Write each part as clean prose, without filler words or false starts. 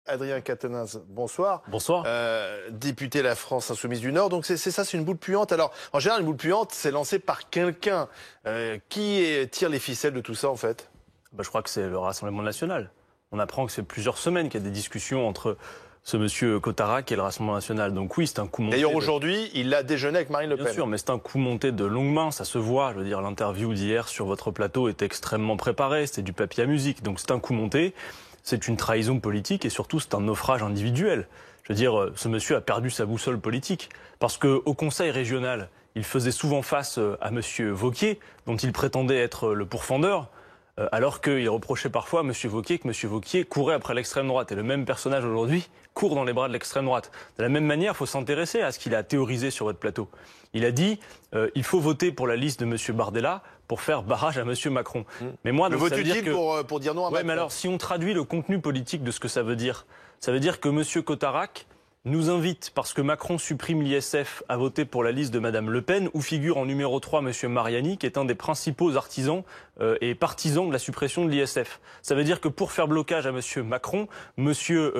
Adrien Quatennens, bonsoir. Bonsoir. Député La France Insoumise du Nord. Donc c'est ça, c'est une boule puante. Alors, en général, une boule puante, c'est lancé par quelqu'un. Tire les ficelles de tout ça, en fait? Je crois que c'est le Rassemblement national. On apprend que c'est plusieurs semaines qu'il y a des discussions entre ce monsieur Cotarac et le Rassemblement national. Donc oui, c'est un coup monté. D'ailleurs, aujourd'hui, il a déjeuné avec Marine Le Pen. Bien sûr, mais c'est un coup monté de longue main, ça se voit. Je veux dire, l'interview d'hier sur votre plateau était extrêmement préparée, c'était du papier à musique. Donc c'est un coup monté, c'est une trahison politique et surtout c'est un naufrage individuel. Je veux dire, ce monsieur a perdu sa boussole politique. Parce qu'au Conseil régional, il faisait souvent face à monsieur Wauquiez, dont il prétendait être le pourfendeur. Alors qu'il reprochait parfois à M. Wauquiez que M. Wauquiez courait après l'extrême droite. Et le même personnage aujourd'hui court dans les bras de l'extrême droite. De la même manière, il faut s'intéresser à ce qu'il a théorisé sur votre plateau. Il a dit il faut voter pour la liste de M. Bardella pour faire barrage à M. Macron. Mais moi, le vote utile pour dire non à Macron. Mais alors, si on traduit le contenu politique de ce que ça veut dire que M. Cotarac nous invite, parce que Macron supprime l'ISF, à voter pour la liste de Mme Le Pen, où figure en numéro 3 M. Mariani, qui est un des principaux artisans et partisans de la suppression de l'ISF. Ça veut dire que pour faire blocage à M. Macron, M.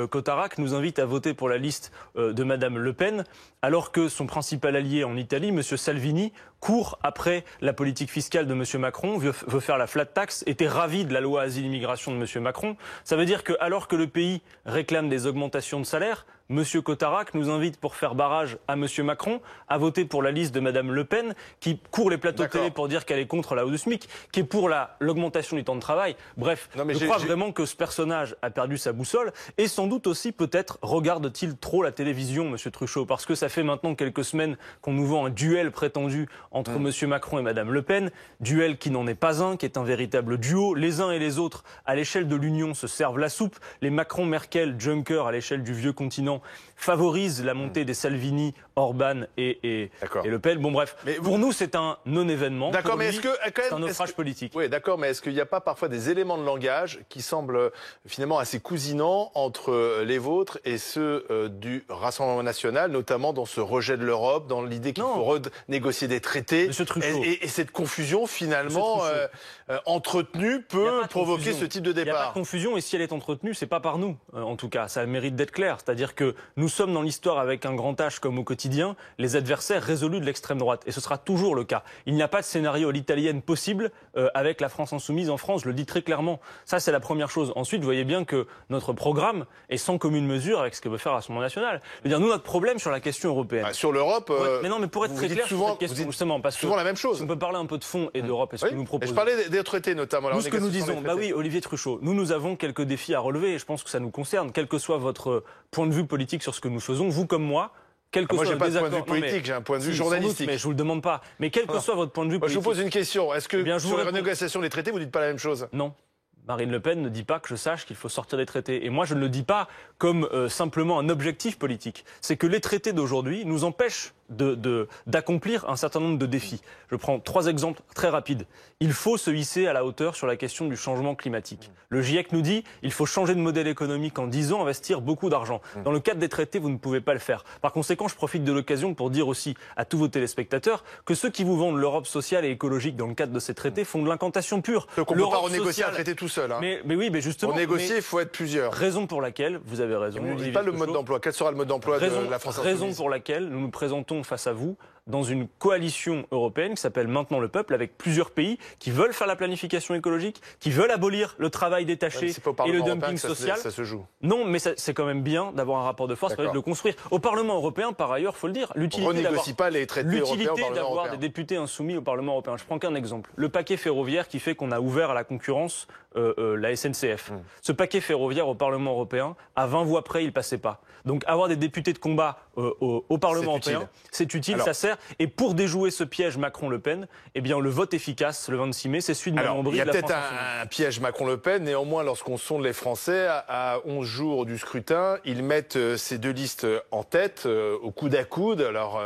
Cotarac nous invite à voter pour la liste de Mme Le Pen, alors que son principal allié en Italie, M. Salvini, court après la politique fiscale de M. Macron, veut faire la flat tax, était ravi de la loi asile-immigration de M. Macron. Ça veut dire que, alors que le pays réclame des augmentations de salaire, M. Cotarac nous invite pour faire barrage à M. Macron à voter pour la liste de Mme Le Pen, qui court les plateaux télé pour dire qu'elle est contre la hausse du SMIC, qui est pour l'augmentation du temps de travail. Bref, je crois vraiment que ce personnage a perdu sa boussole et sans doute aussi peut-être regarde-t-il trop la télévision, M. Truchot, parce que ça fait maintenant quelques semaines qu'on nous vend un duel prétendu entre M. Macron et Mme Le Pen, duel qui n'en est pas un, qui est un véritable duo. Les uns et les autres, à l'échelle de l'Union, se servent la soupe. Les Macron, Merkel, Juncker, à l'échelle du vieux continent, favorisent la montée des Salvini, Orban et Le Pen. Bon bref, mais pour nous c'est un non-événement. D'accord, mais est-ce que c'est un naufrage politique? Oui, d'accord, mais est-ce qu'il n'y a pas parfois des éléments de langage qui semblent finalement assez cousinants entre les vôtres et ceux du Rassemblement national, notamment dans ce rejet de l'Europe, dans l'idée qu'il faut renégocier des traités, et cette confusion finalement entretenue peut provoquer ce type de départ? Il n'y a pas de confusion, et si elle est entretenue, c'est pas par nous, en tout cas. Ça mérite d'être clair. C'est-à-dire que nous sommes dans l'histoire avec un grand H comme au quotidien, les adversaires résolus de l'extrême droite. Et ce sera toujours le cas. Il n'y a pas de scénario à l'italienne possible avec la France insoumise en France, je le dis très clairement. Ça, c'est la première chose. Ensuite, vous voyez bien que notre programme est sans commune mesure avec ce que veut faire l'Assemblée nationale. Je veux dire, nous, notre problème sur la question européenne... sur l'Europe... mais non, mais pour être très clair sur cette question, justement, parce que souvent la même chose. Si on peut parler un peu de fond et d'Europe, est-ce que nous proposons... Je parlais des traités, notamment. Nous, ce que nous disons, oui, Olivier Truchot, nous avons quelques défis à relever, et je pense que ça nous concerne, quel que soit votre point de vue politique sur ce que nous faisons, vous comme moi, quel que moi, soit j'ai pas de point de vue politique, j'ai un point de vue journalistique. Doute, mais je vous le demande pas. Mais quel que soit votre point de vue politique... je vous pose une question. Est-ce que sur la renégociation des traités, vous dites pas la même chose? Non. Marine Le Pen ne dit pas que je sache qu'il faut sortir des traités. Et moi, je ne le dis pas comme simplement un objectif politique. C'est que les traités d'aujourd'hui nous empêchent d'accomplir un certain nombre de défis. Je prends 3 exemples très rapides. Il faut se hisser à la hauteur sur la question du changement climatique. Le GIEC nous dit il faut changer de modèle économique en 10 ans, investir beaucoup d'argent. Dans le cadre des traités, vous ne pouvez pas le faire. Par conséquent, je profite de l'occasion pour dire aussi à tous vos téléspectateurs que ceux qui vous vendent l'Europe sociale et écologique dans le cadre de ces traités font de l'incantation pure. Donc on ne peut pas renégocier un traité tout seul. Hein. Mais oui, mais justement... Pour négocier, il faut être plusieurs. Raison pour laquelle, vous avez raison... Vous ne dites pas le mode d'emploi. Quel sera le mode d'emploi de la France insoumise? Raison pour laquelle nous nous présentons face à vous dans une coalition européenne qui s'appelle Maintenant le peuple, avec plusieurs pays qui veulent faire la planification écologique, qui veulent abolir le travail détaché et le dumping social. Ça se joue. Non, mais c'est quand même bien d'avoir un rapport de force, de le construire. Au Parlement européen, par ailleurs, il faut le dire, l'utilité d'avoir des députés insoumis au Parlement européen. Je prends qu'un exemple. Le paquet ferroviaire qui fait qu'on a ouvert à la concurrence la SNCF. Ce paquet ferroviaire au Parlement européen, à 20 voix près, il ne passait pas. Donc avoir des députés de combat au Parlement européen, c'est utile, ça sert. Et pour déjouer ce piège Macron-Le Pen, eh bien le vote efficace le 26 mai, c'est celui de Manon Brie. Il y a peut-être un piège Macron-Le Pen. Néanmoins, lorsqu'on sonde les Français, à 11 jours du scrutin, ils mettent ces deux listes en tête, au coude à coude. Alors,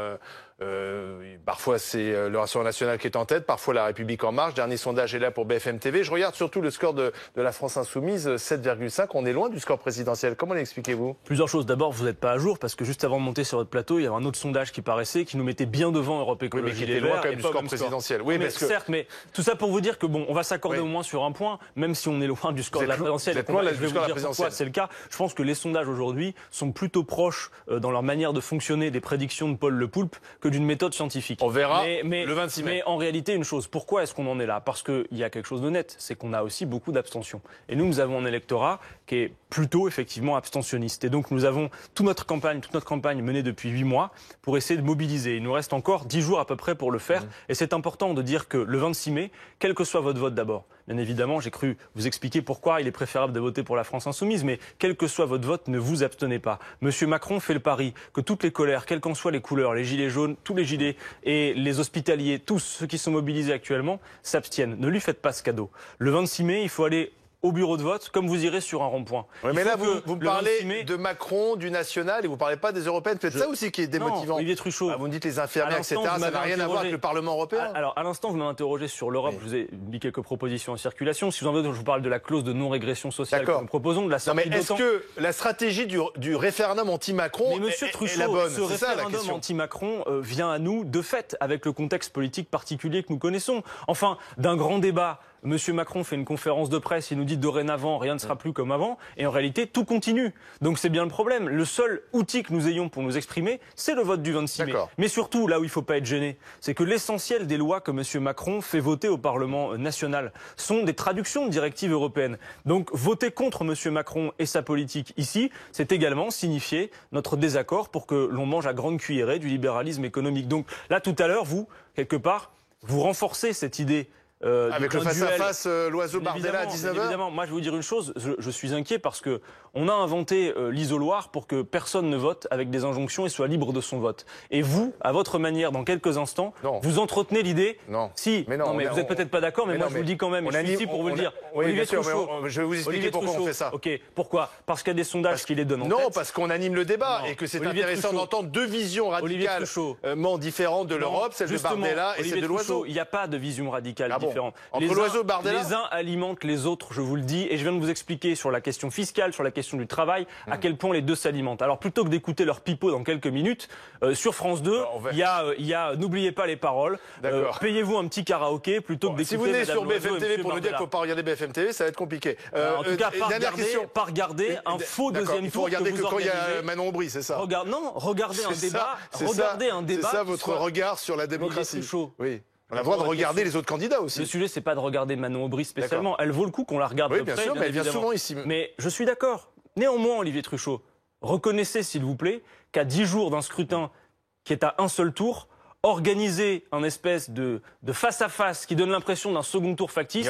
Parfois, c'est le Rassemblement national qui est en tête, parfois La République en marche. Dernier sondage est là pour BFM TV. Je regarde surtout le score de la France insoumise, 7,5. On est loin du score présidentiel. Comment l'expliquez-vous? Plusieurs choses. D'abord, vous n'êtes pas à jour parce que juste avant de monter sur votre plateau, il y avait un autre sondage qui paraissait, qui nous mettait bien devant Europe Écologie. Oui, mais qui était loin quand même du score présidentiel. Oui, mais certes, mais tout ça pour vous dire que bon, on va s'accorder au moins sur un point, même si on est loin du score de la présidentielle. Je vais vous dire pourquoi c'est le cas. Je pense que les sondages aujourd'hui sont plutôt proches dans leur manière de fonctionner des prédictions de Paul Le Poulpe que d'une méthode scientifique. On verra le 26 mai. Mais en réalité, une chose, pourquoi est-ce qu'on en est là? Parce qu'il y a quelque chose de net, c'est qu'on a aussi beaucoup d'abstention. Et nous avons un électorat qui est plutôt effectivement abstentionniste. Et donc nous avons toute notre campagne menée depuis 8 mois pour essayer de mobiliser. Il nous reste encore 10 jours à peu près pour le faire. Et c'est important de dire que le 26 mai, quel que soit votre vote d'abord, bien évidemment, j'ai cru vous expliquer pourquoi il est préférable de voter pour la France insoumise, mais quel que soit votre vote, ne vous abstenez pas. Monsieur Macron fait le pari que toutes les colères, quelles qu'en soient les couleurs, les gilets jaunes, tous les gilets et les hospitaliers, tous ceux qui sont mobilisés actuellement, s'abstiennent. Ne lui faites pas ce cadeau. Le 26 mai, il faut aller au bureau de vote, comme vous irez sur un rond-point. Oui, mais là, vous parlez de Macron, du national, et vous ne parlez pas des européennes. C'est ça aussi qui est démotivant. Non, Olivier Truchot. Vous me dites les infirmières, etc. Ça n'a rien à voir avec le Parlement européen. Alors, à l'instant, vous m'interrogez sur l'Europe. Je vous ai mis quelques propositions en circulation. Si vous en voulez, je vous parle de la clause de non-régression sociale que nous proposons, de la sortie de l'OTAN. Est-ce que la stratégie du référendum anti-Macron est la bonne? Ce référendum anti-Macron vient à nous, de fait, avec le contexte politique particulier que nous connaissons. Enfin, d'un grand débat. Monsieur Macron fait une conférence de presse, il nous dit dorénavant rien ne sera plus comme avant, et en réalité tout continue. Donc c'est bien le problème. Le seul outil que nous ayons pour nous exprimer, c'est le vote du 26 mai. Mais surtout, là où il ne faut pas être gêné, c'est que l'essentiel des lois que monsieur Macron fait voter au Parlement national sont des traductions de directives européennes. Donc voter contre monsieur Macron et sa politique ici, c'est également signifier notre désaccord pour que l'on mange à grande cuillerée du libéralisme économique. Donc là, tout à l'heure, vous, quelque part, vous renforcez cette idée. Avec le face-à-face Loiseau-Bardella à 19h. Évidemment, moi je vais vous dire une chose, je suis inquiet parce que on a inventé l'isoloir pour que personne ne vote avec des injonctions et soit libre de son vote. Et vous, à votre manière, dans quelques instants, vous entretenez l'idée. Non. Si. Mais non, mais vous n'êtes peut-être pas d'accord, mais moi je vous le dis quand même. Je suis ici pour vous le dire. Oui, bien sûr, mais je vais vous expliquer pourquoi on fait ça. Ok. Pourquoi? Parce qu'il y a des sondages qui les donnent en tête. Non, parce qu'on anime le débat et que c'est intéressant d'entendre deux visions radicalement différentes de l'Europe, celle de Bardella et celle de Loiseau. Il n'y a pas de vision radicale différente. Les uns alimentent les autres, je vous le dis, et je viens de vous expliquer sur la question fiscale, sur la question du travail, à quel point les deux s'alimentent. Alors plutôt que d'écouter leur pipeau dans quelques minutes, sur France 2, il y a n'oubliez pas les paroles, payez-vous un petit karaoké plutôt que d'écouter. Si vous venez sur BFM TV pour nous dire qu'il ne faut pas regarder BFM TV, ça va être compliqué. En tout cas, pas regarder un faux deuxième tour. Il faut regarder que quand il y a Manon Aubry, c'est ça? Non, regardez un débat. C'est ça votre regard sur la démocratie? Oui. On a le droit de regarder les autres candidats aussi. Le sujet, c'est pas de regarder Manon Aubry spécialement. Elle vaut le coup qu'on la regarde de près. Oui, bien sûr, mais elle vient souvent ici. Mais je suis d'accord. Néanmoins, Olivier Truchot, reconnaissez, s'il vous plaît, qu'à 10 jours d'un scrutin qui est à un seul tour, organiser un espèce de face-à-face qui donne l'impression d'un second tour factice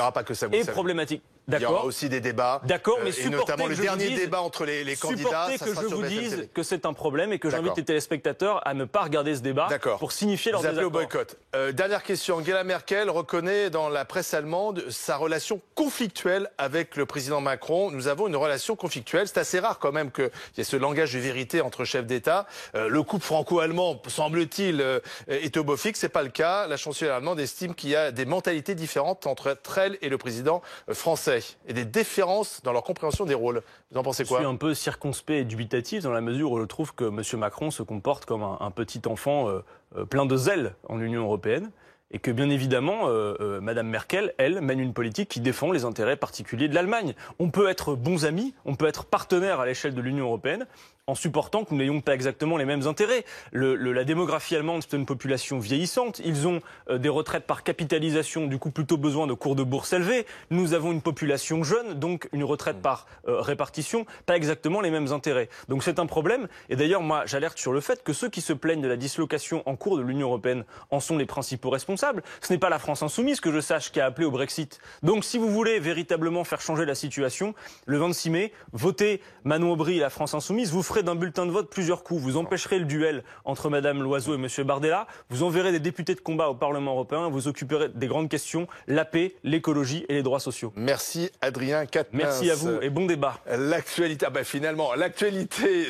est problématique. Il y aura aussi des débats. D'accord, mais et notamment le dernier débat entre les candidats. Supportez que je vous dise que c'est un problème et que j'invite les téléspectateurs à ne pas regarder ce débat pour signifier leur désaccord. Vous appelez au boycott. Dernière question. Angela Merkel reconnaît dans la presse allemande sa relation conflictuelle avec le président Macron. Nous avons une relation conflictuelle. C'est assez rare quand même qu'il y ait ce langage de vérité entre chefs d'État. Le couple franco-allemand, semble-t-il, est au beau fixe. C'est pas le cas. La chancelière allemande estime qu'il y a des mentalités différentes entre elle et le président français. Et des différences dans leur compréhension des rôles. Vous en pensez quoi? Je suis un peu circonspect et dubitatif dans la mesure où je trouve que M. Macron se comporte comme un petit enfant plein de zèle en Union européenne et que bien évidemment, Mme Merkel, elle, mène une politique qui défend les intérêts particuliers de l'Allemagne. On peut être bons amis, on peut être partenaires à l'échelle de l'Union européenne, en supportant que nous n'ayons pas exactement les mêmes intérêts. La démographie allemande, c'est une population vieillissante. Ils ont des retraites par capitalisation, du coup plutôt besoin de cours de bourse élevés. Nous avons une population jeune, donc une retraite par répartition, pas exactement les mêmes intérêts. Donc c'est un problème. Et d'ailleurs, moi, j'alerte sur le fait que ceux qui se plaignent de la dislocation en cours de l'Union européenne en sont les principaux responsables. Ce n'est pas la France insoumise, que je sache, qui a appelé au Brexit. Donc si vous voulez véritablement faire changer la situation, le 26 mai, votez Manon Aubry et la France insoumise, vous ferez d'un bulletin de vote plusieurs coups. Vous empêcherez le duel entre Mme Loiseau et M. Bardella. Vous enverrez des députés de combat au Parlement européen. Vous occuperez des grandes questions, la paix, l'écologie et les droits sociaux. Merci Adrien Quatennens. Merci à vous et bon débat. L'actualité, finalement, l'actualité...